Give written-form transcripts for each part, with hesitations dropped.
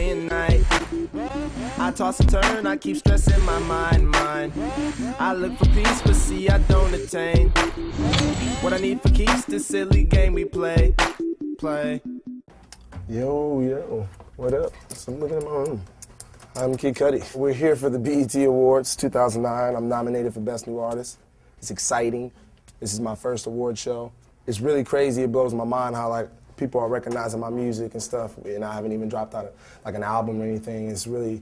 day and night. I toss and turn, I keep stressing my mind. I look for peace, but see I don't attain. What I need for keeps this silly game we play. Yo, what up? So I'm looking at my room. I'm Kid Cudi. We're here for the BET Awards 2009. I'm nominated for Best New Artist. It's exciting. This is my first award show. It's really crazy. It blows my mind how like people are recognizing my music and stuff, and I haven't even dropped out like an album or anything. It's really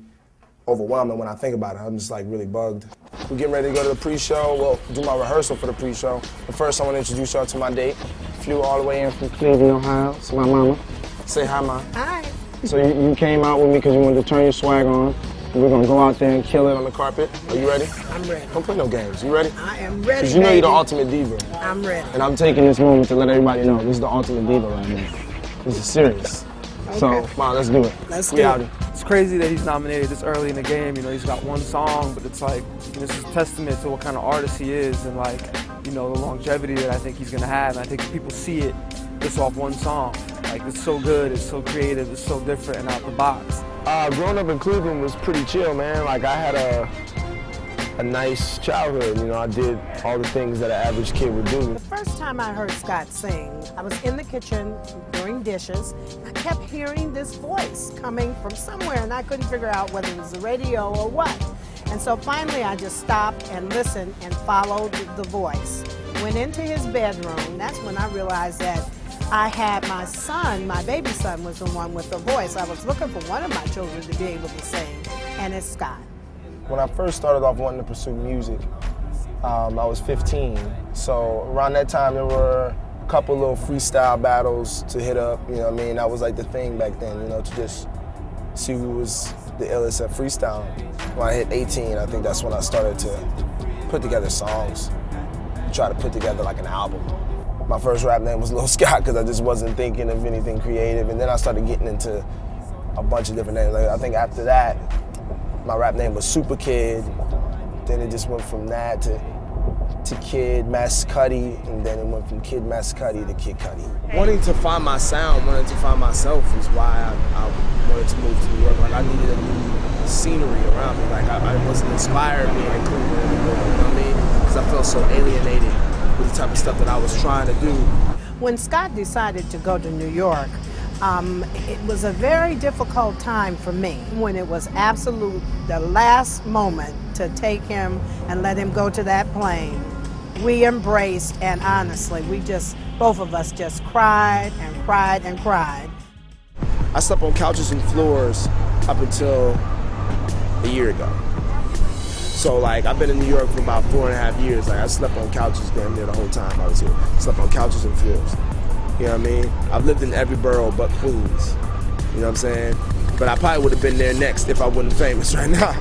overwhelming when I think about it. I'm just like really bugged. We're getting ready to go to the pre-show. Well, do my rehearsal for the pre-show. But first, I want to introduce y'all to my date. Flew all the way in from Cleveland, Ohio. It's my mama. Say hi, Ma. Hi. So you came out with me because you wanted to turn your swag on. We're going to go out there and kill it on the carpet. Are you ready? I'm ready. Don't play no games. You ready? I am ready, because you know you're the ultimate diva. I'm ready. And I'm taking this moment to let everybody know this is the ultimate diva right now. This is serious. Okay. So, Ma, let's do it. Let's we do out it. It's crazy that he's nominated this early in the game. You know, he's got one song, but it's like, this is a testament to what kind of artist he is and like, you know, the longevity that I think he's gonna have. And I think people see it just off one song. Like, it's so good, it's so creative, it's so different and out the box. Growing up in Cleveland was pretty chill, man. Like, I had a nice childhood. You know, I did all the things that an average kid would do. The first time I heard Scott sing, I was in the kitchen doing dishes. I kept hearing this voice coming from somewhere, and I couldn't figure out whether it was the radio or what. And so finally, I just stopped and listened and followed the voice. Went into his bedroom. That's when I realized that I had my son, my baby son was the one with the voice. I was looking for one of my children to be able to sing, and it's Scott. When I first started off wanting to pursue music, I was 15. So around that time, there were a couple little freestyle battles to hit up, you know what I mean? That was like the thing back then, you know, to just see who was the illest at freestyle. When I hit 18, I think that's when I started to put together songs, try to put together like an album. My first rap name was Lil Scott because I just wasn't thinking of anything creative, and then I started getting into a bunch of different names. Like, I think after that, my rap name was Super Kid. Then it just went from that to Kid Mas Cudi, and then it went from Kid Mas Cudi to Kid Cudi. Wanting to find my sound, wanting to find myself is why I wanted to move to New York. Like, I needed a new scenery around me. Like, I wasn't inspired being in Cleveland anymore, you know what I mean? Because I felt so alienated with the type of stuff that I was trying to do. When Scott decided to go to New York, it was a very difficult time for me when it was the last moment to take him and let him go to that plane. We embraced, and honestly, both of us just cried and cried and cried. I slept on couches and floors up until a year ago. So like, I've been in New York for about 4.5 years. Like, I slept on couches damn near the whole time I was here. Slept on couches and floors. You know what I mean? I've lived in every borough but Queens. You know what I'm saying? But I probably would have been there next if I wasn't famous right now.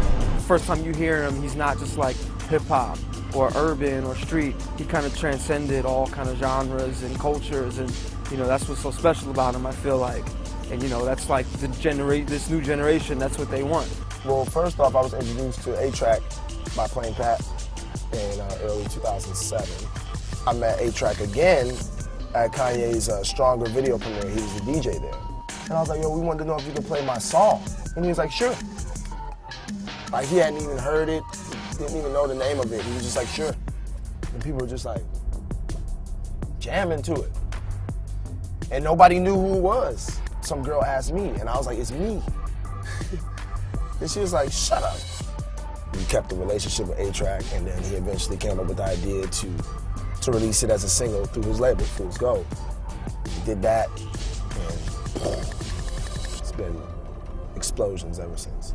First time you hear him, he's not just like hip hop or urban or street. He kind of transcended all kind of genres and cultures, and you know, that's what's so special about him, I feel like. And you know, that's like this new generation, that's what they want. Well, first off, I was introduced to A-Track by Plain Pat in early 2007. I met A-Track again at Kanye's Stronger video premiere. He was a DJ there. And I was like, yo, we wanted to know if you could play my song. And he was like, sure. Like, he hadn't even heard it, didn't even know the name of it. He was just like, sure. And people were just like, jamming to it. And nobody knew who it was. Some girl asked me, and I was like, it's me. And she was like, shut up. We kept the relationship with A-Track, and then he eventually came up with the idea to release it as a single through his label, Fool's Gold. He did that, and it's been explosions ever since.